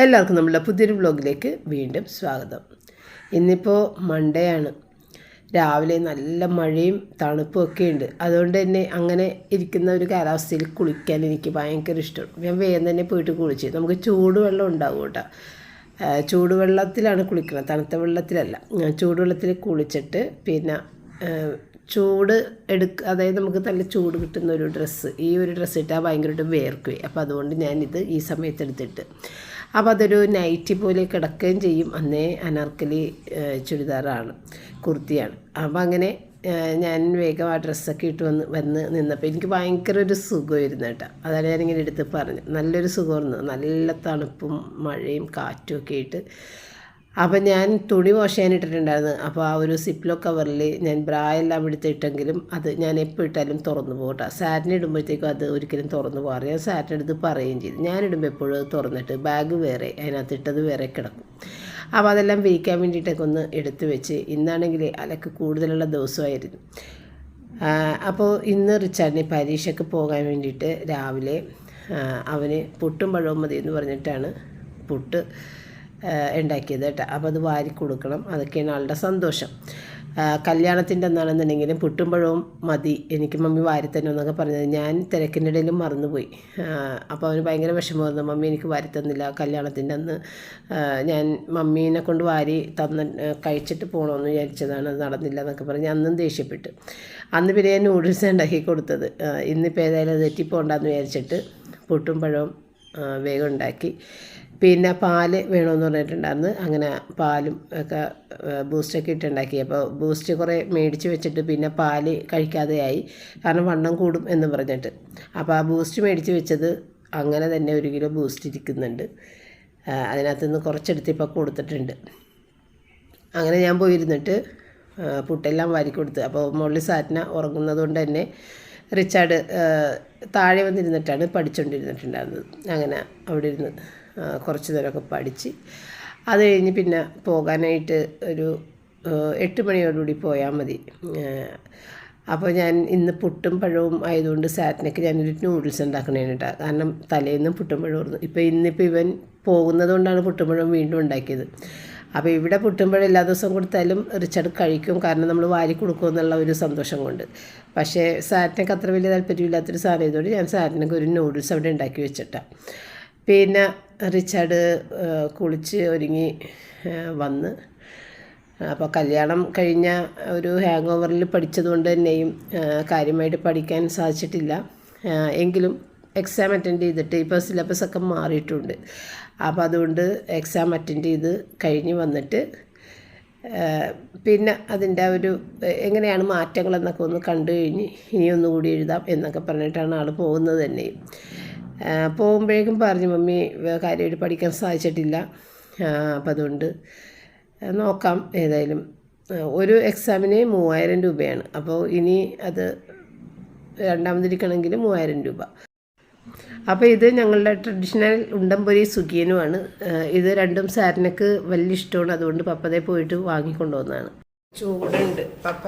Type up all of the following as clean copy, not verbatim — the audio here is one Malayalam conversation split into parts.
എല്ലാവർക്കും നമ്മുടെ പുതിയൊരു വ്ലോഗിലേക്ക് വീണ്ടും സ്വാഗതം. ഇന്നിപ്പോൾ മൺഡേ ആണ്. രാവിലെ നല്ല മഴയും തണുപ്പും ഒക്കെ ഉണ്ട്. അതുകൊണ്ട് തന്നെ അങ്ങനെ ഇരിക്കുന്ന ഒരു കാലാവസ്ഥയിൽ കുളിക്കാൻ എനിക്ക് ഭയങ്കര ഇഷ്ടം. ഞാൻ വേഗം തന്നെ പോയിട്ട് കുളിച്ച്. നമുക്ക് ചൂടുവെള്ളം ഉണ്ടാവും കേട്ടോ. ചൂടുവെള്ളത്തിലാണ് കുളിക്കുന്നത്, തണുത്ത വെള്ളത്തിലല്ല. ചൂടുവെള്ളത്തിൽ കുളിച്ചിട്ട് പിന്നെ ചൂട് അതായത് നമുക്ക് നല്ല ചൂട് കിട്ടുന്ന ഒരു ഡ്രസ്സ്, ഈ ഒരു ഡ്രസ്സ് ഇട്ടാൽ ഭയങ്കരമായിട്ട് വേർക്കുകയും. അപ്പോൾ അതുകൊണ്ട് ഞാനിത് ഈ സമയത്ത് എടുത്തിട്ട് അപ്പോൾ അതൊരു നൈറ്റി പോലെ കിടക്കുകയും ചെയ്യും. അന്നേ അനാർക്കലി ചുരിദാറാണ്, കുർത്തിയാണ്. അപ്പോൾ അങ്ങനെ ഞാൻ വേഗം ആ ഡ്രസ്സൊക്കെ ഇട്ട് വന്ന് നിന്നപ്പോൾ എനിക്ക് ഭയങ്കര ഒരു സുഖമായിരുന്നു കേട്ടോ. അതാണ് ഞാനിങ്ങനെ എടുത്ത് പറഞ്ഞു. നല്ലൊരു സുഖമായിരുന്നു, നല്ല തണുപ്പും മഴയും കാറ്റും ഒക്കെ ആയിട്ട്. അപ്പം ഞാൻ തുണി വാഷ് ചെയ്യാനിട്ടിട്ടുണ്ടായിരുന്നു. അപ്പോൾ ആ ഒരു സിപ്ലോ കവറിൽ ഞാൻ ബ്രാ എല്ലാം എടുത്തിട്ടെങ്കിലും അത് ഞാൻ എപ്പോൾ ഇട്ടാലും തുറന്നു പോകട്ടെ. സാറ്റിന് ഇടുമ്പോഴത്തേക്കും അത് ഒരിക്കലും തുറന്നു പോകാറ്. ഞാൻ സാറ്റിന് എടുത്ത് പറയുകയും ചെയ്തു. ഞാനിടുമ്പോൾ എപ്പോഴും അത് തുറന്നിട്ട് ബാഗ് വേറെ, അതിനകത്ത് ഇട്ടത് വേറെ കിടക്കും. അപ്പോൾ അതെല്ലാം വിരിക്കാൻ വേണ്ടിയിട്ടൊക്കെ ഒന്ന് എടുത്ത് വെച്ച്. ഇന്നാണെങ്കിൽ അലക്ക് കൂടുതലുള്ള ദിവസമായിരുന്നു. അപ്പോൾ ഇന്ന് റിച്ചാർഡിന് പരീക്ഷയ്ക്ക് പോകാൻ വേണ്ടിയിട്ട് രാവിലെ അവന് പുട്ടും പഴവും മതി എന്ന് പറഞ്ഞിട്ടാണ് പുട്ട് ഉണ്ടാക്കിയത് കേട്ടോ. അപ്പോൾ അത് വാരി കൊടുക്കണം, അതൊക്കെയാണ് ആളുടെ സന്തോഷം. കല്യാണത്തിൻ്റെ എന്നാണെന്നുണ്ടെങ്കിലും പുട്ടും പഴവും മതി, എനിക്ക് മമ്മി വാരി തന്നെ എന്നൊക്കെ പറഞ്ഞത് ഞാൻ തിരക്കിൻ്റെ ഇടയിലും മറന്നുപോയി. അപ്പോൾ അവന് ഭയങ്കര വിഷമമായിരുന്നു, മമ്മി എനിക്ക് വാരി തന്നില്ല. കല്യാണത്തിൻ്റെ അന്ന് ഞാൻ മമ്മീനെ കൊണ്ട് വാരി കഴിച്ചിട്ട് പോകണമെന്ന് വിചാരിച്ചതാണ്, അത് നടന്നില്ല എന്നൊക്കെ പറഞ്ഞ് അന്നും ദേഷ്യപ്പെട്ടു. അന്ന് പിന്നെ ഞാൻ നൂഡിൽസ് ഉണ്ടാക്കി കൊടുത്തത്. ഇന്നിപ്പോൾ ഏതായാലും തെറ്റിപ്പോണ്ടെന്ന് വിചാരിച്ചിട്ട് പുട്ടും പഴവും വേഗം ഉണ്ടാക്കി. പിന്നെ പാല് വേണമെന്ന് പറഞ്ഞിട്ടുണ്ടായിരുന്നു. അങ്ങനെ പാലും ഒക്കെ ബൂസ്റ്റൊക്കെ ഇട്ടുണ്ടാക്കി. അപ്പോൾ ബൂസ്റ്റ് കുറേ മേടിച്ച് വെച്ചിട്ട് പിന്നെ പാല് കഴിക്കാതെയായി, കാരണം വണ്ണം കൂടും എന്ന് പറഞ്ഞിട്ട്. അപ്പോൾ ആ ബൂസ്റ്റ് മേടിച്ച് വെച്ചത് അങ്ങനെ തന്നെ 1 കിലോ ബൂസ്റ്റ് ഇരിക്കുന്നുണ്ട്. അതിനകത്ത് നിന്ന് കുറച്ചെടുത്ത് ഇപ്പോൾ കൊടുത്തിട്ടുണ്ട്. അങ്ങനെ ഞാൻ പോയിരുന്നിട്ട് പുട്ടെല്ലാം വാരി കൊടുത്ത്. അപ്പോൾ മുകളിൽ സാറ്റിന ഉറങ്ങുന്നത് കൊണ്ട് തന്നെ റിച്ചാർഡ് താഴെ വന്നിരുന്നിട്ടാണ് പഠിച്ചുകൊണ്ടിരുന്നിട്ടുണ്ടായിരുന്നത്. അങ്ങനെ അവിടെ ഇരുന്ന് കുറച്ച് നേരമൊക്കെ പഠിച്ച് അത് കഴിഞ്ഞ് പിന്നെ പോകാനായിട്ട് ഒരു 8 മണിയോടുകൂടി പോയാൽ മതി. അപ്പോൾ ഞാൻ ഇന്ന് പുട്ടും പഴവും ആയതുകൊണ്ട് സാറ്റിനൊക്കെ ഞാനൊരു നൂഡിൽസ് ഉണ്ടാക്കണേന് കേട്ടോ. കാരണം തലേന്ന് പുട്ടും പഴമായിരുന്നു. ഇന്നിപ്പോൾ ഇവൻ പോകുന്നത് കൊണ്ടാണ് പുട്ടും പഴവും വീണ്ടും ഉണ്ടാക്കിയത്. അപ്പോൾ ഇവിടെ പുട്ടും പഴം എല്ലാ ദിവസവും കൊടുത്താലും റിച്ചാർഡ് കഴിക്കും, കാരണം നമ്മൾ വാരി കൊടുക്കുമെന്നുള്ള ഒരു സന്തോഷം കൊണ്ട്. പക്ഷേ സാറ്റിനൊക്കെ അത്ര വലിയ താല്പര്യമില്ലാത്തൊരു സാധനം ചെയ്തുകൊണ്ട് ഞാൻ സാറ്റിനൊക്കെ ഒരു നൂഡിൽസ് അവിടെ ഉണ്ടാക്കി വെച്ചിട്ടാണ്. പിന്നെ റിച്ചാർഡ് കുളിച്ച് ഒരുങ്ങി വന്ന്. അപ്പോൾ കല്യാണം കഴിഞ്ഞ ഒരു ഹാങ് ഓവറിൽ പഠിച്ചതുകൊണ്ട് തന്നെയും കാര്യമായിട്ട് പഠിക്കാൻ സാധിച്ചിട്ടില്ല. എങ്കിലും എക്സാം അറ്റൻഡ് ചെയ്തിട്ട് ഇപ്പോൾ സിലബസൊക്കെ മാറിയിട്ടുണ്ട്. അപ്പോൾ അതുകൊണ്ട് എക്സാം അറ്റൻഡ് ചെയ്ത് കഴിഞ്ഞ് വന്നിട്ട് പിന്നെ അതിൻ്റെ ഒരു എങ്ങനെയാണ് മാറ്റങ്ങളെന്നൊക്കെ ഒന്ന് കണ്ടു കഴിഞ്ഞ് ഇനിയൊന്നുകൂടി എഴുതാം എന്നൊക്കെ പറഞ്ഞിട്ടാണ് ആൾ പോകുന്നത് തന്നെയും. പോകുമ്പോഴേക്കും പറഞ്ഞു, മമ്മി കാര്യമായിട്ട് പഠിക്കാൻ സാധിച്ചിട്ടില്ല, അപ്പം അതുകൊണ്ട് നോക്കാം. ഏതായാലും ഒരു എക്സാമിന് 3000 രൂപയാണ്. അപ്പോൾ ഇനി അത് രണ്ടാമതിരിക്കണമെങ്കിൽ 3000 രൂപ. അപ്പോൾ ഇത് ഞങ്ങളുടെ ട്രഡീഷണൽ ഉണ്ടംപൊരി സുഖിയനുമാണ്. ഇത് രണ്ടും സാറിനക്ക് വലിയ ഇഷ്ടമാണ്. അതുകൊണ്ട് പപ്പതേ പോയിട്ട് വാങ്ങിക്കൊണ്ടുവന്നതാണ്. ചൂടുണ്ട്. പപ്പ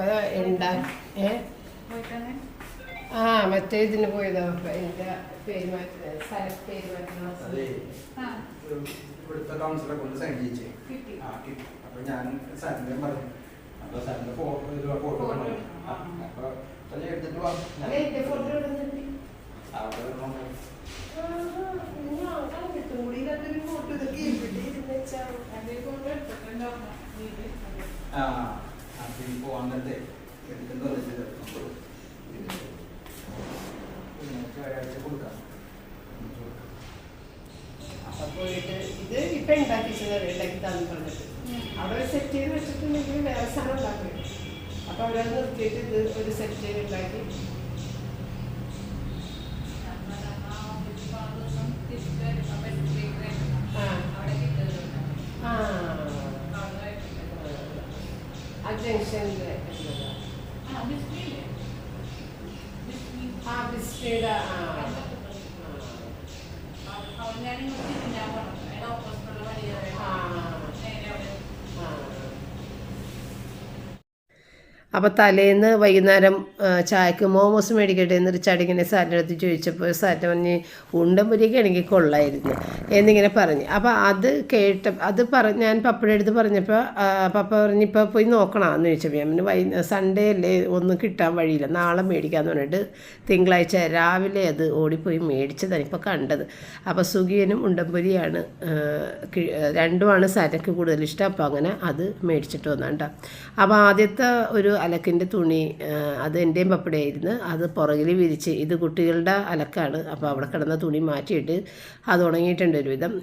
മറ്റേ ഇതിന് പോയതാ. എൻ്റെ പേര് മാറ്റുന്നത്, സ്ഥലത്ത് പേര് മാറ്റുന്നത്. പോയിട്ട് ഇത് ഇപ്പം ഉണ്ടാക്കി തന്നു പറഞ്ഞിട്ട് അവിടെ സെറ്റ് ചെയ്ത് വെച്ചിട്ടുണ്ടെങ്കിൽ വേറെ സാധനം ഉണ്ടാക്കി. അപ്പോൾ അവരത് നിർത്തിയിട്ട് ഇത് ഒരു സെറ്റ് ചെയ്ത് ഉണ്ടാക്കി. ആ ജംഗ്ഷനിൽ ബിസ്മിയുടെ അപ്പോൾ തലേന്ന് വൈകുന്നേരം ചായക്ക് മോമോസ് മേടിക്കട്ടെ എന്ന് റിച്ചാർഡ് ഇങ്ങനെ സാറിൻ്റെ അടുത്ത് ചോദിച്ചപ്പോൾ സാറിന് പറഞ്ഞ് ഉണ്ടംപൊരിയൊക്കെ ആണെങ്കിൽ കൊള്ളായിരുന്നു എന്നിങ്ങനെ പറഞ്ഞു. അപ്പോൾ അത് ഞാൻ പപ്പയുടെ അടുത്ത് പറഞ്ഞപ്പോൾ പപ്പ പറഞ്ഞ് ഇപ്പോൾ പോയി നോക്കണമെന്ന് ചോദിച്ചപ്പോൾ ഞാൻ സൺഡേ അല്ലേ ഒന്നും കിട്ടാൻ വഴിയില്ല, നാളെ മേടിക്കാമെന്ന് പറഞ്ഞിട്ട് തിങ്കളാഴ്ച രാവിലെ അത് ഓടിപ്പോയി മേടിച്ചതാണ് ഇപ്പോൾ കണ്ടത്. അപ്പോൾ സുഖിയനും ഉണ്ടംപൊരിയാണ് രണ്ടുമാണ് സാരക്ക് കൂടുതൽ ഇഷ്ടം. അപ്പോൾ അങ്ങനെ അത് മേടിച്ചിട്ട് വന്നാണ്ട. അപ്പോൾ ആദ്യത്തെ ഒരു അലക്കിൻ്റെ തുണി അത് എൻ്റെയും പപ്പടയായിരുന്നു. അത് പുറകിൽ വിരിച്ച്, ഇത് കുട്ടികളുടെ അലക്കാണ്. അപ്പോൾ അവിടെ കിടന്ന തുണി മാറ്റിയിട്ട് അത് ഉണങ്ങിയിട്ടുണ്ട് ഒരുവിധം.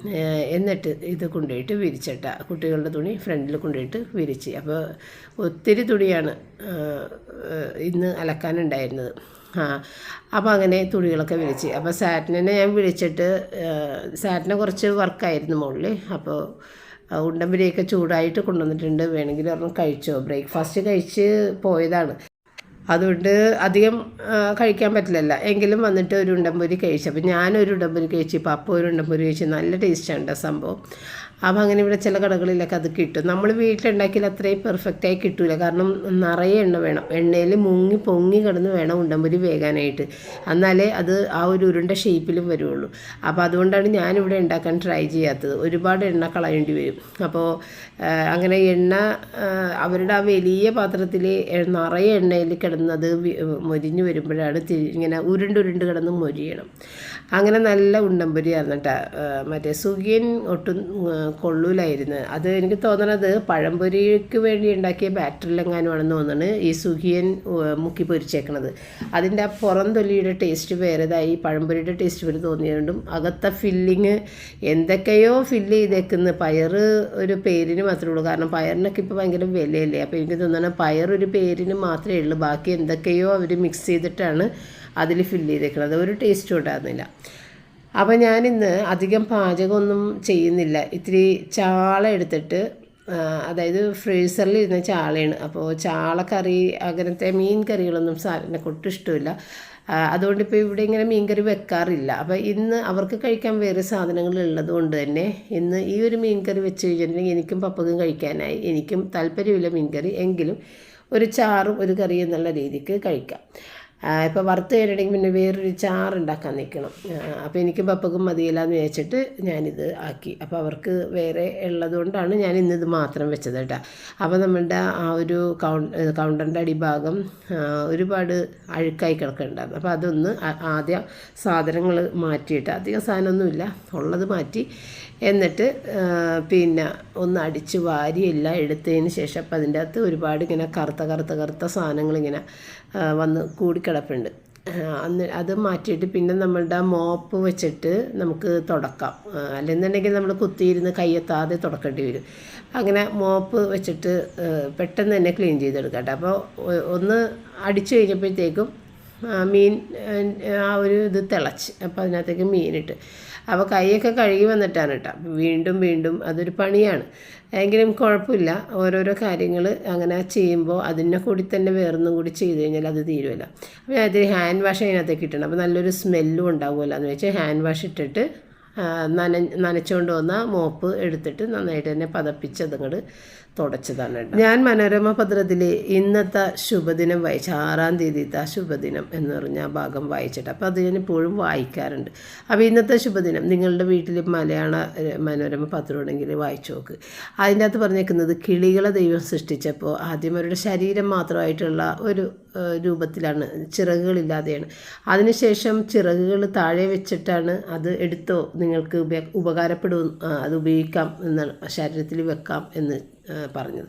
എന്നിട്ട് ഇത് കൊണ്ടുപോയിട്ട് വിരിച്ചിട്ട കുട്ടികളുടെ തുണി ഫ്രണ്ടിൽ കൊണ്ടുപോയിട്ട് വിരിച്ച്. അപ്പോൾ ഒത്തിരി തുണിയാണ് ഇന്ന് അലക്കാനുണ്ടായിരുന്നത്. അപ്പോൾ അങ്ങനെ തുണികളൊക്കെ വിളിച്ച്. അപ്പോൾ സാറ്റിനെ ഞാൻ വിളിച്ചിട്ട് സാറ്റിനെ കുറച്ച് വർക്കായിരുന്നു മുകളിൽ. അപ്പോൾ ഉണ്ടംപൊരിയൊക്കെ ചൂടായിട്ട് കൊണ്ടുവന്നിട്ടുണ്ട്, വേണമെങ്കിൽ ഒരെണ്ണം കഴിച്ചോ. ബ്രേക്ക്ഫാസ്റ്റ് കഴിച്ച് പോയതാണ്, അതുകൊണ്ട് അധികം കഴിക്കാൻ പറ്റില്ലല്ലോ. എങ്കിലും വന്നിട്ട് ഒരു ഉണ്ടംപൊരി കഴിച്ചു. അപ്പോൾ ഞാനൊരു ഉണ്ടംപൊരി കഴിച്ചു, പപ്പ ഒരു ഉണ്ടംപൊരി കഴിച്ചു. നല്ല ടേസ്റ്റാണ് സംഭവം. അപ്പോൾ അങ്ങനെ ഇവിടെ ചില കടകളിലൊക്കെ അത് കിട്ടും. നമ്മൾ വീട്ടിലുണ്ടാക്കിയാൽ അത്രയും പെർഫെക്റ്റായി കിട്ടില്ല, കാരണം നിറയെ എണ്ണ വേണം. എണ്ണയിൽ മുങ്ങി പൊങ്ങി കിടന്ന് വേണം ഉണ്ടംപൊരി വേകാനായിട്ട്, എന്നാലേ അത് ആ ഒരു ഉരുണ്ട ഷേപ്പിലും വരുള്ളൂ. അപ്പോൾ അതുകൊണ്ടാണ് ഞാനിവിടെ ഉണ്ടാക്കാൻ ട്രൈ ചെയ്യാത്തത്. ഒരുപാട് എണ്ണ കളയേണ്ടി വരും. അപ്പോൾ അങ്ങനെ എണ്ണ അവരുടെ ആ വലിയ പാത്രത്തിൽ നിറയെ എണ്ണയിൽ കിടന്നത് മൊരിഞ്ഞ് വരുമ്പോഴാണ് ഇങ്ങനെ ഉരുണ്ടുരുണ്ട് കിടന്ന് മൊരിയണം. അങ്ങനെ നല്ല ഉണ്ടംപൊരിയായിരുന്നു കേട്ടോ. മറ്റേ സുഖിയൻ ഒട്ടും കൊള്ളൂലായിരുന്നു. അത് എനിക്ക് തോന്നണത് പഴംപൊരിക്ക് വേണ്ടി ഉണ്ടാക്കിയ ബാറ്ററിലെങ്ങാനുമാണെന്ന് തോന്നുന്നു ഈ സുഖിയൻ മുക്കി പൊരിച്ചേക്കണത്. അതിൻ്റെ ആ പുറം തൊലിയുടെ ടേസ്റ്റ് വേറെതായി, പഴംപൊരിയുടെ ടേസ്റ്റ് വരെ തോന്നിയതുകൊണ്ടും അകത്തെ ഫില്ലിങ് എന്തൊക്കെയോ ഫില്ല് ചെയ്തേക്കുന്നു. പയർ ഒരു പേരിന് മാത്രമേ ഉള്ളൂ, കാരണം പയറിനൊക്കെ ഇപ്പോൾ ഭയങ്കര വിലയല്ലേ. അപ്പോൾ എനിക്ക് തോന്നുന്നത് പയറൊരു പേരിന് മാത്രമേ ഉള്ളൂ, ബാക്കി എന്തൊക്കെയോ അവർ മിക്സ് ചെയ്തിട്ടാണ് അതിൽ ഫില്ല് ചെയ്തേക്കുന്നത്. ഒരു ടേസ്റ്റും ഉണ്ടാകുന്നില്ല. അപ്പോൾ ഞാനിന്ന് അധികം പാചകമൊന്നും ചെയ്യുന്നില്ല. ഇത്തിരി ചാള എടുത്തിട്ട്, അതായത് ഫ്രീസറിൽ ഇരുന്ന ചാളയാണ്. അപ്പോൾ ചാളക്കറി അങ്ങനത്തെ മീൻ കറികളൊന്നും സാറിനെ കൊട്ടും ഇഷ്ടമില്ല. അതുകൊണ്ട് ഇപ്പോൾ ഇവിടെ ഇങ്ങനെ മീൻ കറി വെക്കാറില്ല. അപ്പോൾ ഇന്ന് അവർക്ക് കഴിക്കാൻ വേറെ സാധനങ്ങൾ ഉള്ളത് കൊണ്ട് തന്നെ ഇന്ന് ഈ ഒരു മീൻ കറി വെച്ച് കഴിഞ്ഞിട്ടുണ്ടെങ്കിൽ എനിക്കും പപ്പക്കും കഴിക്കാനായി. എനിക്കും താല്പര്യമില്ല മീൻ കറി, എങ്കിലും ഒരു ചാറും ഒരു കറി എന്നുള്ള രീതിക്ക് കഴിക്കാം. ഇപ്പോൾ വറുത്ത് കഴിഞ്ഞിട്ടുണ്ടെങ്കിൽ പിന്നെ വേറൊരു ചാറുണ്ടാക്കാൻ നിൽക്കണം. അപ്പോൾ എനിക്കും പപ്പക്കും മതിയില്ലാന്ന് വിചാരിച്ചിട്ട് ഞാനിത് ആക്കി. അപ്പോൾ അവർക്ക് വേറെ ഉള്ളതുകൊണ്ടാണ് ഞാൻ ഇന്നിത് മാത്രം വെച്ചത് കേട്ടോ. അപ്പോൾ നമ്മളുടെ ആ ഒരു കൗണ്ടറിൻ്റെ അടിഭാഗം ഒരുപാട് അഴുക്കായി കിടക്കുന്നുണ്ടായിരുന്നു. അപ്പോൾ അതൊന്ന് ആദ്യം സാധനങ്ങൾ മാറ്റിയിട്ട്, അധികം സാധനമൊന്നുമില്ല ഉള്ളത് മാറ്റി, എന്നിട്ട് പിന്നെ ഒന്ന് അടിച്ച് വാരി എല്ലാം എടുത്തതിന് ശേഷം അപ്പോൾ അതിൻ്റെ അകത്ത് ഒരുപാട് ഇങ്ങനെ കറുത്ത സാധനങ്ങളിങ്ങനെ വന്ന് കൂടിക്കിടപ്പുണ്ട്. അത് മാറ്റിയിട്ട് പിന്നെ നമ്മളുടെ മോപ്പ് വെച്ചിട്ട് നമുക്ക് തുടക്കാം. അല്ലെന്നുണ്ടെങ്കിൽ നമ്മൾ കുത്തിയിരുന്ന് കയ്യെത്താതെ തുടക്കേണ്ടി വരും. അങ്ങനെ മോപ്പ് വെച്ചിട്ട് പെട്ടെന്ന് തന്നെ ക്ലീൻ ചെയ്തെടുക്കട്ടെ. അപ്പോൾ ഒന്ന് അടിച്ചു കഴിഞ്ഞപ്പോഴത്തേക്കും മീൻ ആ ഒരു ഇത് തിളച്ച്, അപ്പോൾ അതിനകത്തേക്ക് മീനിട്ട്, അപ്പോൾ കൈയൊക്കെ കഴുകി വന്നിട്ടാണ് കേട്ടോ. വീണ്ടും അതൊരു പണിയാണ്, എങ്കിലും കുഴപ്പമില്ല. ഓരോരോ കാര്യങ്ങൾ അങ്ങനെ ചെയ്യുമ്പോൾ അതിനെ കൂടി തന്നെ വേറൊന്നും കൂടി ചെയ്ത് കഴിഞ്ഞാൽ അത് തീരുമല്ലോ. അപ്പോൾ ഞാൻ അതിൽ ഹാൻഡ് വാഷ് അതിനകത്തേക്ക് ഇട്ടണം. അപ്പോൾ നല്ലൊരു സ്മെല്ലും ഉണ്ടാവുമല്ലോ എന്ന് വെച്ചാൽ ഹാൻഡ് വാഷ് ഇട്ടിട്ട് നനച്ചുകൊണ്ട് വന്ന മോപ്പ് എടുത്തിട്ട് നന്നായിട്ട് തന്നെ പതപ്പിച്ച് അതങ്ങോട്ട് തുടച്ചതാണ്. ഞാൻ മനോരമ പത്രത്തിൽ ഇന്നത്തെ ശുഭദിനം വായിച്ച 6-ാം തീയതിത്തെ ശുഭദിനം എന്ന് പറഞ്ഞ ആ ഭാഗം വായിച്ചിട്ട്, അപ്പോൾ അത് ഞാൻ ഇപ്പോഴും വായിക്കാറുണ്ട്. അപ്പോൾ ഇന്നത്തെ ശുഭദിനം നിങ്ങളുടെ വീട്ടിൽ മലയാള മനോരമ പത്രം ഉണ്ടെങ്കിൽ വായിച്ചു നോക്ക്. അതിൻ്റെ അകത്ത് പറഞ്ഞേക്കുന്നത് കിളികളെ ദൈവം സൃഷ്ടിച്ചപ്പോൾ ആദ്യം അവരുടെ ശരീരം മാത്രമായിട്ടുള്ള ഒരു രൂപത്തിലാണ്, ചിറകുകളില്ലാതെയാണ്. അതിനുശേഷം ചിറകുകൾ താഴെ വെച്ചിട്ടാണ് അത് എടുത്തോ നിങ്ങൾക്ക് ഉപകാരപ്പെടും, അത് ഉപയോഗിക്കാം എന്നാണ്, ശരീരത്തിൽ വെക്കാം എന്ന് പറഞ്ഞത്.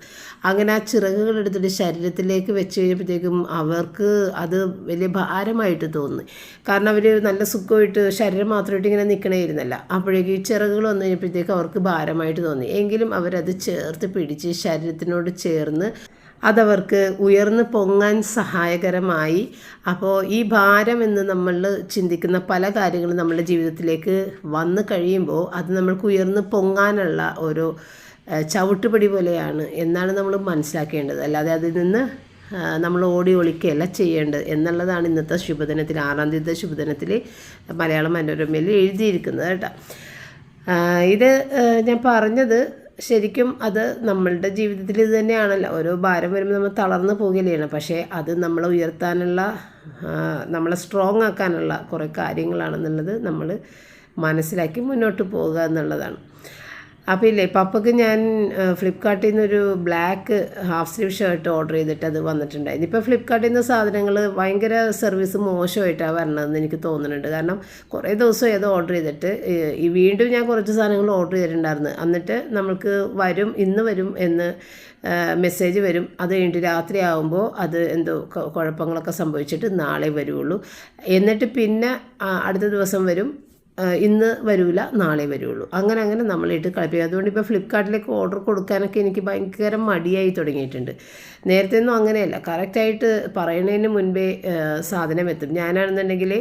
അങ്ങനെ ആ ചിറകുകൾ എടുത്തിട്ട് ശരീരത്തിലേക്ക് വെച്ച് കഴിഞ്ഞപ്പോഴത്തേക്കും അവർക്ക് അത് വലിയ ഭാരമായിട്ട് തോന്നി. കാരണം അവർ നല്ല സുഖമായിട്ട് ശരീരം മാത്രമായിട്ട് ഇങ്ങനെ നിൽക്കണമായിരുന്നല്ല. അപ്പോഴേക്ക് ഈ ചിറകുകൾ വന്നു കഴിഞ്ഞപ്പോഴത്തേക്കും അവർക്ക് ഭാരമായിട്ട് തോന്നി. എങ്കിലും അവരത് ചേർത്ത് പിടിച്ച് ശരീരത്തിനോട് ചേർന്ന് അതവർക്ക് ഉയർന്ന് പൊങ്ങാൻ സഹായകരമായി. അപ്പോൾ ഈ ഭാരം എന്ന് നമ്മൾ ചിന്തിക്കുന്ന പല കാര്യങ്ങളും നമ്മുടെ ജീവിതത്തിലേക്ക് വന്നു കഴിയുമ്പോൾ അത് നമ്മൾക്ക് ഉയർന്ന് പൊങ്ങാനുള്ള ഓരോ ചവിട്ടുപടി പോലെയാണ് എന്നാണ് നമ്മൾ മനസ്സിലാക്കേണ്ടത്. അല്ലാതെ അതിൽ നിന്ന് നമ്മൾ ഓടി ഒളിക്കുകയല്ല ചെയ്യേണ്ടത് എന്നുള്ളതാണ് ഇന്നത്തെ ശുഭദിനത്തിൽ, 6-ാം തീയതി ശുഭദിനത്തിൽ മലയാള മനോരമയിൽ എഴുതിയിരിക്കുന്നത് കേട്ടോ. ഇത് ഞാൻ പറഞ്ഞത് ശരിക്കും അത് നമ്മളുടെ ജീവിതത്തിൽ ഇത് തന്നെയാണല്ലോ. ഓരോ ഭാരം വരുമ്പോൾ നമ്മൾ തളർന്നു പോവുകയാണ്. പക്ഷേ അത് നമ്മളെ ഉയർത്താനുള്ള, നമ്മളെ സ്ട്രോങ് ആക്കാനുള്ള കുറേ കാര്യങ്ങളാണെന്നുള്ളത് നമ്മൾ മനസ്സിലാക്കി മുന്നോട്ട് പോവുക എന്നുള്ളതാണ്. അപ്പോൾ ഇല്ലേ, പപ്പയ്ക്ക് ഞാൻ ഫ്ലിപ്കാർട്ടിൽ നിന്നൊരു black half sleeve shirt order ചെയ്തിട്ട് അത് വന്നിട്ടുണ്ടായിരുന്നു. ഇപ്പോൾ ഫ്ലിപ്കാർട്ടിൽ നിന്ന് സാധനങ്ങൾ ഭയങ്കര സർവീസ് മോശമായിട്ടാണ് വരണമെന്ന് എനിക്ക് തോന്നുന്നുണ്ട്. കാരണം കുറേ ദിവസം ഏതോ ഓർഡർ ചെയ്തിട്ട് വീണ്ടും ഞാൻ കുറച്ച് സാധനങ്ങൾ ഓർഡർ ചെയ്തിട്ടുണ്ടായിരുന്നു. എന്നിട്ട് നമുക്ക് വരും, ഇന്ന് വരും എന്ന് മെസ്സേജ് വരും. അത് കഴിഞ്ഞിട്ട് രാത്രി ആകുമ്പോൾ അത് എന്തോ കുഴപ്പങ്ങളൊക്കെ സംഭവിച്ചിട്ട് നാളെ വരുള്ളൂ. എന്നിട്ട് പിന്നെ അടുത്ത ദിവസം വരും, ഇന്ന് വരില്ല, നാളെ വരുള്ളൂ. അങ്ങനെ നമ്മളിട്ട് കളിപ്പിക്കും. അതുകൊണ്ട് ഇപ്പോൾ ഫ്ലിപ്കാർട്ടിലേക്ക് ഓർഡർ കൊടുക്കാനൊക്കെ എനിക്ക് ഭയങ്കര മടിയായി തുടങ്ങിയിട്ടുണ്ട്. നേരത്തെ ഒന്നും അങ്ങനെയല്ല, കറക്റ്റായിട്ട് പറയുന്നതിന് മുൻപേ സാധനം എത്തും. ഞാനാണെന്നുണ്ടെങ്കിൽ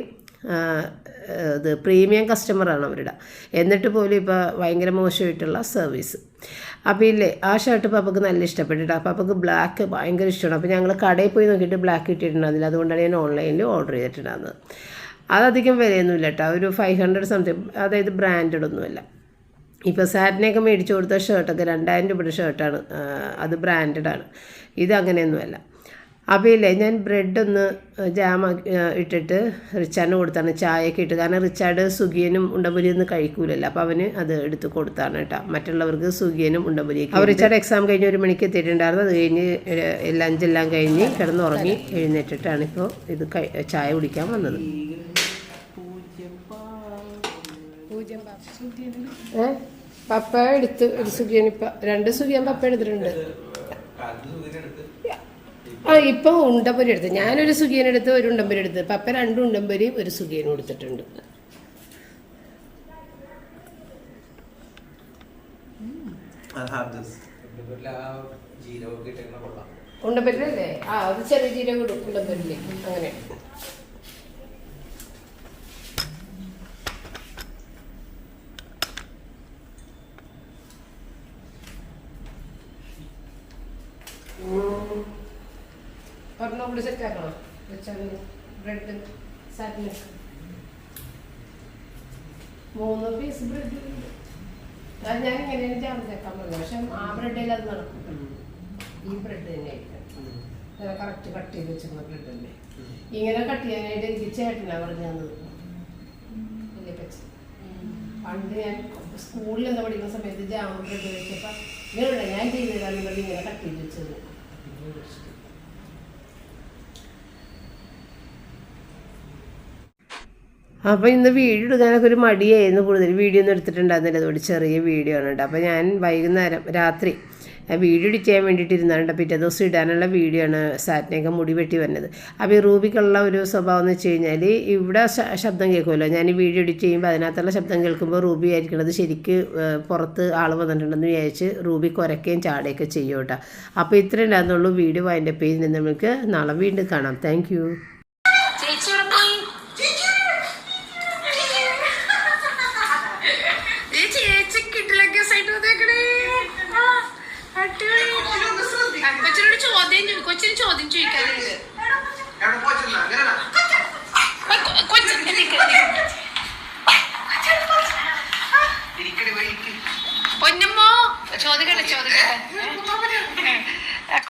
ഇത് പ്രീമിയം കസ്റ്റമറാണ് അവരുടെ, എന്നിട്ട് പോലും ഇപ്പോൾ ഭയങ്കര മോശമായിട്ടുള്ള സർവീസ്. അപ്പോൾ ഇല്ലേ, ആ ഷർട്ട് പപ്പക്ക് നല്ല ഇഷ്ടപ്പെട്ടിട്ട് പപ്പക്ക് ബ്ലാക്ക് ഭയങ്കര ഇഷ്ടമാണ്. അപ്പോൾ ഞങ്ങൾ കടയിൽ പോയി നോക്കിയിട്ട് ബ്ലാക്ക് കിട്ടിയിട്ടുണ്ടായിരുന്നില്ല. അതുകൊണ്ടാണ് ഞാൻ ഓൺലൈനിൽ ഓർഡർ ചെയ്തിട്ടുണ്ടായിരുന്നത്. അതധികം വിലയൊന്നുമില്ല കേട്ടോ, ഒരു 500 സംതിങ്, അതായത് ബ്രാൻഡഡ് ഒന്നുമല്ല. ഇപ്പോൾ സാറ്റിനൊക്കെ മേടിച്ചു കൊടുത്ത ഷർട്ടൊക്കെ 2000 രൂപയുടെ ഷർട്ടാണ്, അത് ബ്രാൻഡഡാണ്. ഇതങ്ങനെയൊന്നുമല്ല. അപ്പോൾ ഇല്ലേ, ഞാൻ ബ്രെഡൊന്ന് ജാം ഇട്ടിട്ട് റിച്ചാർഡിന് കൊടുത്താണ്, ചായയൊക്കെ ഇട്ട്. കാരണം റിച്ചാർഡ് സുഖിയനും ഉണ്ടമ്പുരിയൊന്നും കഴിക്കൂലല്ലോ, അപ്പോൾ അവന് അത് എടുത്ത് കൊടുത്താണ് കേട്ടോ. മറ്റുള്ളവർക്ക് സുഖിയനും ഉണ്ടമ്പുരിയൊക്കെ. അപ്പോൾ റിച്ചാർഡ് എക്സാം കഴിഞ്ഞ് 1 മണിക്ക് എത്തിയിട്ടുണ്ടായിരുന്നു. അത് കഴിഞ്ഞ് ലഞ്ചെല്ലാം കഴിഞ്ഞ് കിടന്നുറങ്ങി എഴുന്നേറ്റിട്ടാണ് ഇപ്പോൾ ഇത് ചായ കുടിക്കാൻ വന്നത്. പപ്പ എടുത്ത് ഒരു സുഖിയൻ, ഇപ്പം 2 സുഖിയൻ പപ്പ എടുത്തിട്ടുണ്ട്. ഇപ്പം ഉണ്ടമ്പരി എടുത്ത്, ഞാനൊരു സുഖിയൻ എടുത്ത്, ഒരു ഉണ്ടമ്പരി എടുത്ത്. പപ്പ 2 ഉണ്ടമ്പരിയും 1 സുഖിയനും കൊടുത്തിട്ടുണ്ട്. ഉണ്ടമ്പരിലല്ലേ? അത് ചെറിയ ജീരകം ഇടും ഉണ്ടമ്പരില്ലേ, അങ്ങനെ. ഒരെണ്ണം കൂടി സെറ്റ് ആക്കണം. ബ്രെഡ് സാറ്റിന് 3 പീസ് ബ്രെഡ്. അത് ഞാൻ ഇങ്ങനെയാണ് ജാം ചേർക്കാൻ പറഞ്ഞത്. പക്ഷെ ആ ബ്രെഡിൽ അത് നടക്കും. ഈ ബ്രെഡ് തന്നെ ആയിരിക്കും കറക്റ്റ് കട്ട് ചെയ്ത് വെച്ചിരുന്ന ബ്രെഡ് തന്നെ. ഇങ്ങനെ കട്ട് ചെയ്യാനായിട്ട് എനിക്ക് ചേട്ടനാണ് പറഞ്ഞു തന്നത്. പണ്ട് ഞാൻ സ്കൂളിൽ എന്താ പഠിക്കുന്ന സമയത്ത് ജാം ബ്രെഡ് വെച്ചപ്പോൾ ഇങ്ങനെ ഞാൻ ചെയ്തതാണ് ബ്രെഡ് ഇങ്ങനെ കട്ട് ചെയ്ത് വെച്ചത്. അപ്പോൾ ഇന്ന് വീഡിയോ എടുക്കാനൊക്കെ ഒരു മടിയായിരുന്നു, കൂടുതൽ വീഡിയോ ഒന്നും എടുത്തിട്ടുണ്ടായിരുന്നില്ല. അതുകൊണ്ട് ചെറിയ വീഡിയോ ആണ് കേട്ടോ. അപ്പോൾ ഞാൻ വൈകുന്നേരം രാത്രി വീഡിയോ എഡിറ്റ് ചെയ്യാൻ വേണ്ടിയിട്ട് ഇരുന്നാണ്. പിറ്റേ ദിവസം ഇടാനുള്ള വീഡിയോ ആണ് സാറ്റിനൊക്കെ മുടി വെട്ടി വരുന്നത്. അപ്പോൾ ഈ റൂബിക്കുള്ള ഒരു സ്വഭാവം എന്ന് വെച്ച് കഴിഞ്ഞാൽ, ഇവിടെ ശബ്ദം കേൾക്കുമല്ലോ, ഞാൻ ഈ വീഡിയോ എഡിറ്റ് ചെയ്യുമ്പോൾ അതിനകത്തുള്ള ശബ്ദം കേൾക്കുമ്പോൾ റൂബി ആയിരിക്കണത് ശരിക്ക് പുറത്ത് ആൾ വന്നിട്ടുണ്ടെന്ന് വിചാരിച്ച് റൂബി കുരയ്ക്കുകയും ചാടുകയൊക്കെ ചെയ്യും കേട്ടോ. അപ്പോൾ ഇത്രയും ഉണ്ടായിരുന്നുള്ളൂ വീഡിയോ. അതിൻ്റെ പേജിൽ നിന്ന് നമുക്ക് നാളെ വീണ്ടും കാണാം. Thank you. കൊച്ചിന് ചോദ്യം ചോദിക്കാറുണ്ട്.